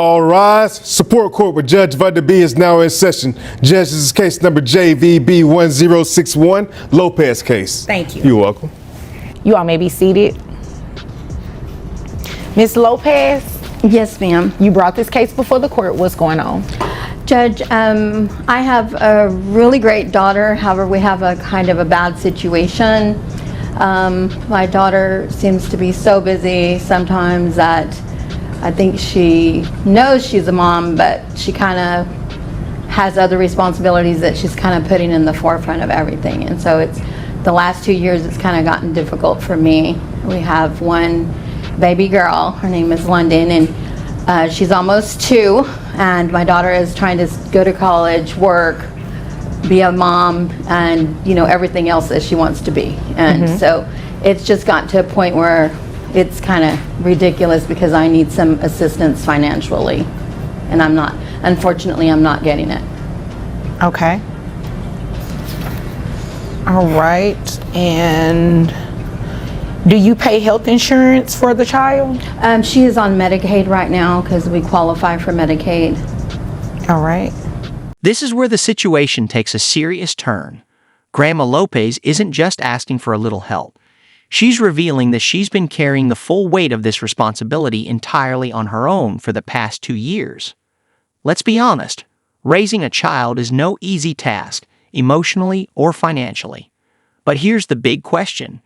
All rise. Support court with Judge Vunda B is now in session. Judge, this is case number JVB 1061, Lopez case. Thank you. You're welcome. You all may be seated. Ms. Lopez, Yes, ma'am. you brought this case before the court. What's going on? Judge, I have a really great daughter. However, we have a kind of a bad situation. My daughter seems to be so busy sometimes that I think she knows she's a mom, but she kind of has other responsibilities that she's kind of putting in the forefront of everything. And so it's the last 2 years it's kind of gotten difficult for me. We have one baby girl. Her name is London, and she's almost 2. And my daughter is trying to go to college, work, be a mom, and everything else that she wants to be. And so it's just gotten to a point where it's kind of ridiculous because I need some assistance financially, and unfortunately I'm not getting it. Okay. All right. And do you pay health insurance for the child? She is on Medicaid right now because we qualify for Medicaid. All right. This is where the situation takes a serious turn. Grandma Lopez isn't just asking for a little help. She's revealing that she's been carrying the full weight of this responsibility entirely on her own for the past 2 years. Let's be honest, raising a child is no easy task, emotionally or financially. But here's the big question.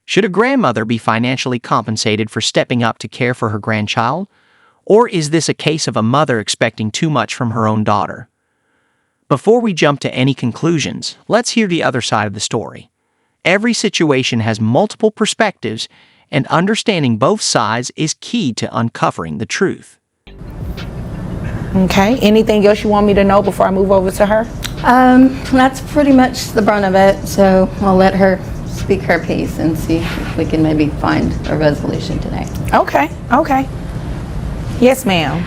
Should a grandmother be financially compensated for stepping up to care for her grandchild? Or is this a case of a mother expecting too much from her own daughter? Before we jump to any conclusions, let's hear the other side of the story. Every situation has multiple perspectives, and understanding both sides is key to uncovering the truth. Okay. Anything else you want me to know before I move over to her? That's pretty much the brunt of it, so I'll let her speak her piece and see if we can maybe find a resolution today. Okay. Okay. Yes, ma'am.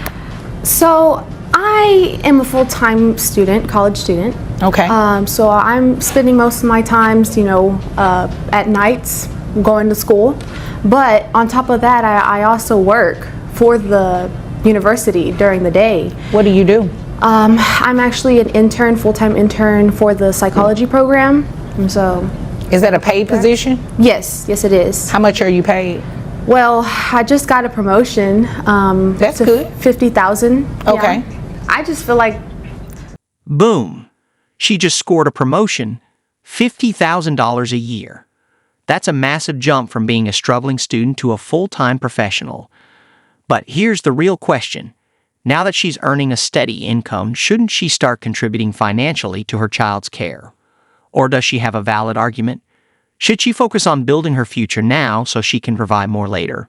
So I am a full-time student, college student. Okay. So I'm spending most of my times, at nights going to school. But on top of that, I also work for the university during the day. What do you do? I'm actually an intern, full-time intern for the psychology program. And so. Is that a paid position? Yes, it is. How much are you paid? Well, I just got a promotion. That's to good. 50,000. Okay. Yeah. I just feel like. Boom! She just scored a promotion, $50,000 a year. That's a massive jump from being a struggling student to a full-time professional. But here's the real question. Now that she's earning a steady income, shouldn't she start contributing financially to her child's care? Or does she have a valid argument? Should she focus on building her future now so she can provide more later?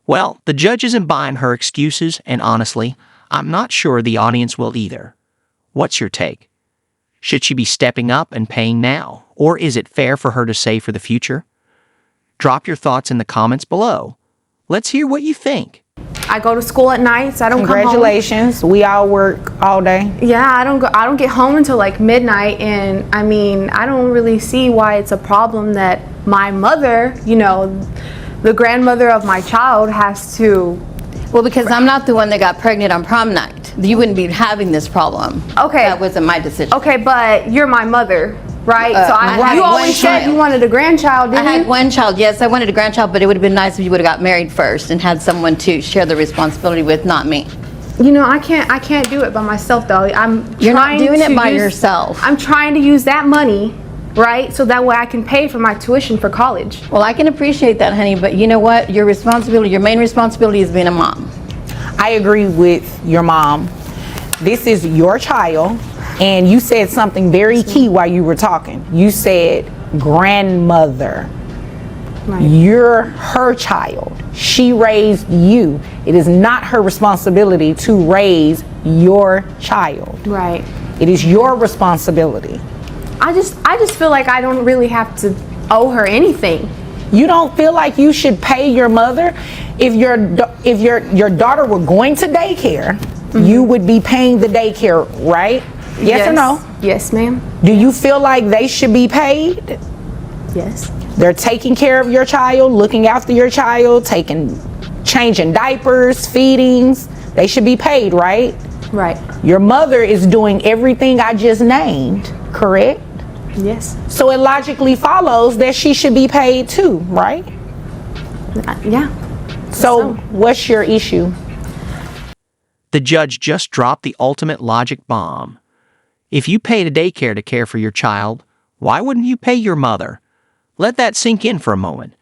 Well, the judge isn't buying her excuses, and honestly, I'm not sure the audience will either. What's your take? Should she be stepping up and paying now, or is it fair for her to save for the future? Drop your thoughts in the comments below. Let's hear what you think. I go to school at night, so I don't come home. Congratulations. We all work all day. Yeah, I don't get home until like midnight, and I mean, I don't really see why it's a problem that my mother, the grandmother of my child, has to. Well, because I'm not the one that got pregnant on prom night. You wouldn't be having this problem. Okay. That wasn't my decision. Okay, but you're my mother, right? I you had always one said child. you wanted a grandchild, didn't I had you? one child. Yes, I wanted a grandchild, but it would have been nice if you would have got married first and had someone to share the responsibility with, not me. I can't do it by myself though. You're not doing it by yourself. I'm trying to use that money, right? So that way I can pay for my tuition for college. Well, I can appreciate that, honey, but you know what? Your main responsibility is being a mom. I agree with your mom. This is your child, and you said something very key while you were talking. You said grandmother. Right. You're her child. She raised you. It is not her responsibility to raise your child. Right. It is your responsibility. I just feel like I don't really have to owe her anything. You don't feel like you should pay your mother? If your daughter were going to daycare, you would be paying the daycare, right? Yes or no? Yes, ma'am. Do you feel like they should be paid? Yes. They're taking care of your child, looking after your child, changing diapers, feedings. They should be paid, right? Right. Your mother is doing everything I just named, correct? Yes. So it logically follows that she should be paid too, right? Yeah. So what's your issue? The judge just dropped the ultimate logic bomb. If you paid a daycare to care for your child, why wouldn't you pay your mother? Let that sink in for a moment.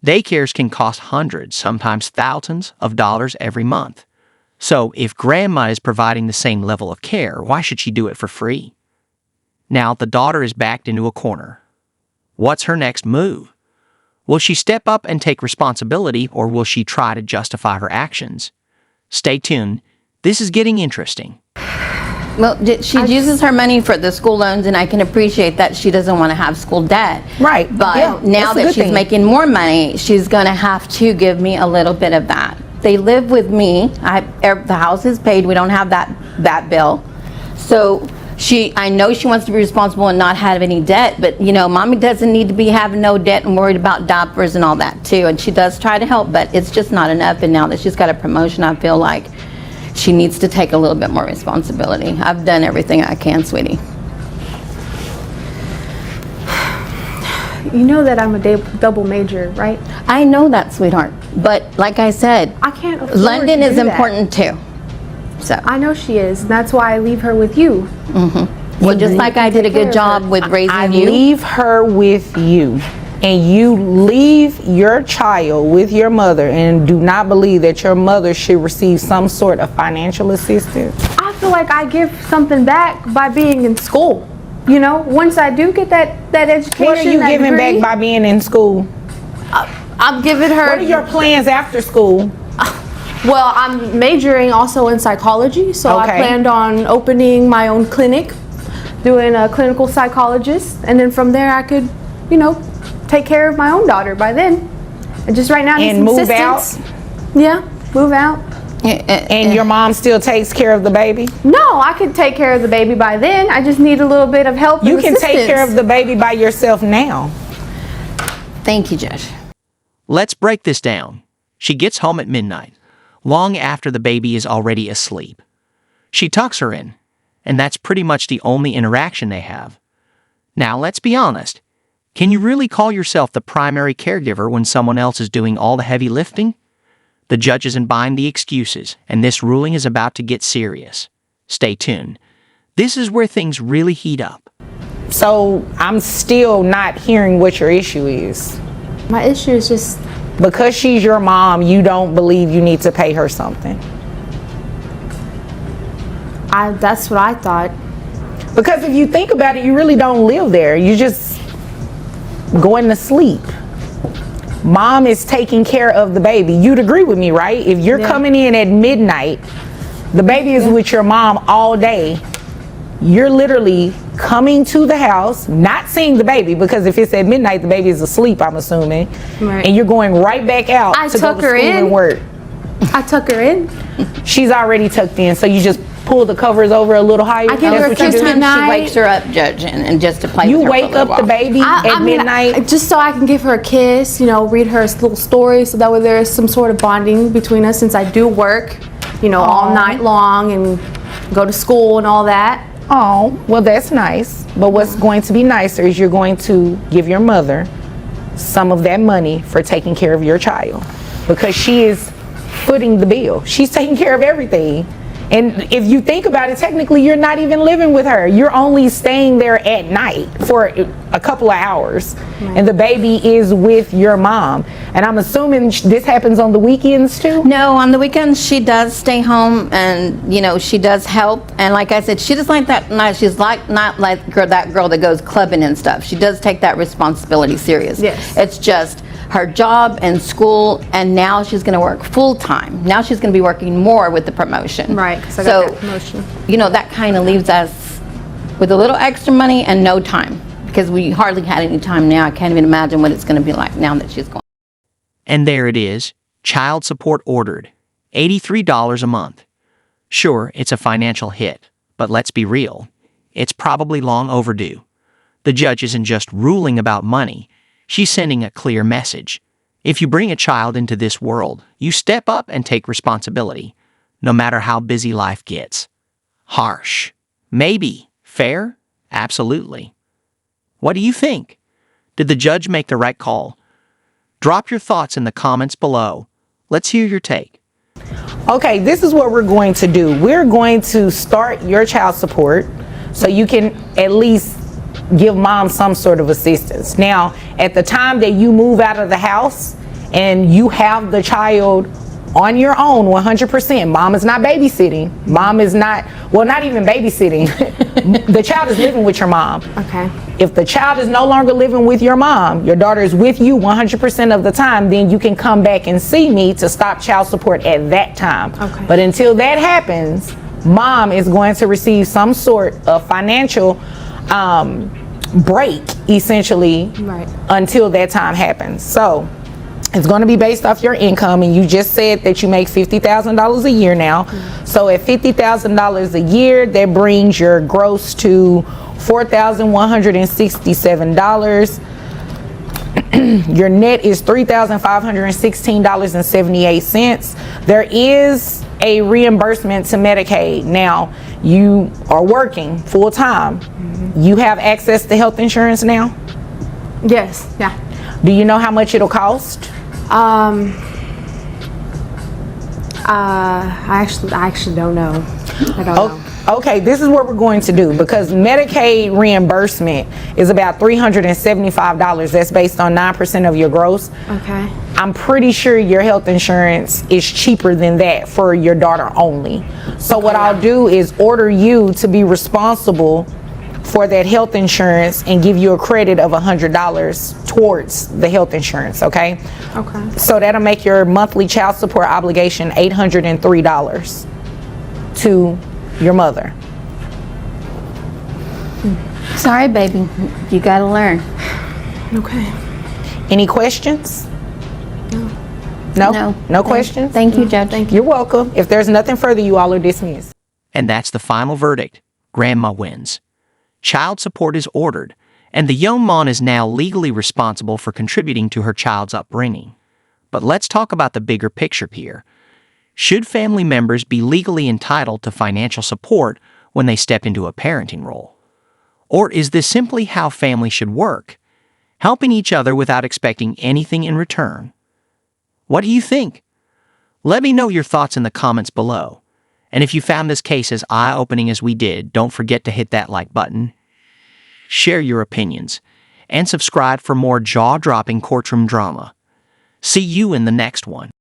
Daycares can cost hundreds, sometimes thousands of dollars every month. So if grandma is providing the same level of care, why should she do it for free? Now the daughter is backed into a corner. What's her next move? Will she step up and take responsibility, or will she try to justify her actions? Stay tuned. This is getting interesting. Well, she uses her money for the school loans, and I can appreciate that she doesn't want to have school debt. Right. But Yeah, now that's a that good she's thing. making more money, she's going to have to give me a little bit of that. They live with me. The house is paid. We don't have that bill. So I know she wants to be responsible and not have any debt, but mommy doesn't need to be having no debt and worried about diapers and all that too. And she does try to help, but it's just not enough. And now that she's got a promotion, I feel like she needs to take a little bit more responsibility. I've done everything I can, sweetie. You know that I'm a double major, right? I know that, sweetheart. But like I said, I can't afford London to is do that. important too. So, I know she is. And that's why I leave her with you. well, just like I did a take care good of job her. with raising I you. leave her with you, and you leave your child with your mother and do not believe that your mother should receive some sort of financial assistance. I feel like I give something back by being in school. Once I do get that education, What are you that giving degree, back by being in school? I'm giving her. What are your plans after school? Well, I'm majoring also in psychology, so Okay. I planned on opening my own clinic, doing a clinical psychologist, and then from there I could, take care of my own daughter by then. And just right now, I need And some move out? assistance. Yeah, move out. And your mom still takes care of the baby? No, I could take care of the baby by then. I just need a little bit of help. You and can take care assistance. of the baby by yourself now. Thank you, Judge. Let's break this down. She gets home at midnight, long after the baby is already asleep. She tucks her in, and that's pretty much the only interaction they have. Now, let's be honest. Can you really call yourself the primary caregiver when someone else is doing all the heavy lifting? The judge isn't buying the excuses, and this ruling is about to get serious. Stay tuned. This is where things really heat up. So I'm still not hearing what your issue is. My issue is just, Because she's your mom, you don't believe you need to pay her something. that's what I thought. Because if you think about it, you really don't live there. You just going to sleep. Mom is taking care of the baby. You'd agree with me, right? If you're Yeah. coming in at midnight, the baby is with your mom all day. You're literally coming to the house, not seeing the baby, because if it's at midnight, the baby is asleep, I'm assuming. Right. And you're going right back out I to go took to her school in. and work. I tuck her in. She's already tucked in, so you just pull the covers over a little higher. I give her That's a what you kiss do? good Sometimes night. she wakes her up, Judge, and just to play You with her wake for a up little the while. baby at midnight. Just so I can give her a kiss, read her a little story, so that way there is some sort of bonding between us, since I do work, all night long and go to school and all that. Oh, well, that's nice. But what's going to be nicer is you're going to give your mother some of that money for taking care of your child, because she is footing the bill. She's taking care of everything. And if you think about it, technically you're not even living with her. You're only staying there at night for a couple of hours. And the baby is with your mom. And I'm assuming this happens on the weekends too? No, on the weekends she does stay home, and she does help. And like I said, she does like that. She's not like that girl that goes clubbing and stuff. She does take that responsibility serious. Yes. It's just her job and school, and now she's going to work full time. Now she's going to be working more with the promotion. Right, 'cause I got that promotion. That kind of leaves us with a little extra money and no time, because we hardly had any time now. I can't even imagine what it's going to be like now that she's gone. And there it is, child support ordered, $83 a month. Sure, it's a financial hit, but let's be real, it's probably long overdue. The judge isn't just ruling about money, she's sending a clear message. If you bring a child into this world, you step up and take responsibility. no matter how busy life gets. Harsh. Maybe. Fair? Absolutely. What do you think? Did the judge make the right call? Drop your thoughts in the comments below. Let's hear your take. Okay, this is what we're going to do. We're going to start your child support so you can at least give mom some sort of assistance. Now, at the time that you move out of the house and you have the child on your own 100%, mom is not babysitting. Mom is not, well, not even babysitting. The child is living with your mom. Okay. If the child is no longer living with your mom, your daughter is with you 100% of the time, then you can come back and see me to stop child support at that time. Okay. But until that happens, mom is going to receive some sort of financial break, essentially, Right. until that time happens. So it's going to be based off your income, and you just said that you make $50,000 a year now. So at $50,000 a year, that brings your gross to $4,167. Your net is $3,516.78. There is a reimbursement to Medicaid. Now, you are working full time. You have access to health insurance now? Yes. Yeah. Do you know how much it'll cost? I actually don't know. I don't know. Okay, this is what we're going to do, because Medicaid reimbursement is about $375. That's based on 9% of your gross. Okay. I'm pretty sure your health insurance is cheaper than that for your daughter only. So what I'll do is order you to be responsible for that health insurance and give you a credit of $100 towards the health insurance, okay? Okay. So that'll make your monthly child support obligation $803 to your mother. Sorry, baby. You gotta learn. Okay. Any questions? No? No questions? Thank you, Judge. You're welcome. If there's nothing further, you all are dismissed. And that's the final verdict. Grandma wins. Child support is ordered, and the young mom is now legally responsible for contributing to her child's upbringing. But let's talk about the bigger picture here. Should family members be legally entitled to financial support when they step into a parenting role? Or is this simply how families should work, helping each other without expecting anything in return? What do you think? Let me know your thoughts in the comments below. And if you found this case as eye-opening as we did, don't forget to hit that like button, share your opinions, and subscribe for more jaw-dropping courtroom drama. See you in the next one.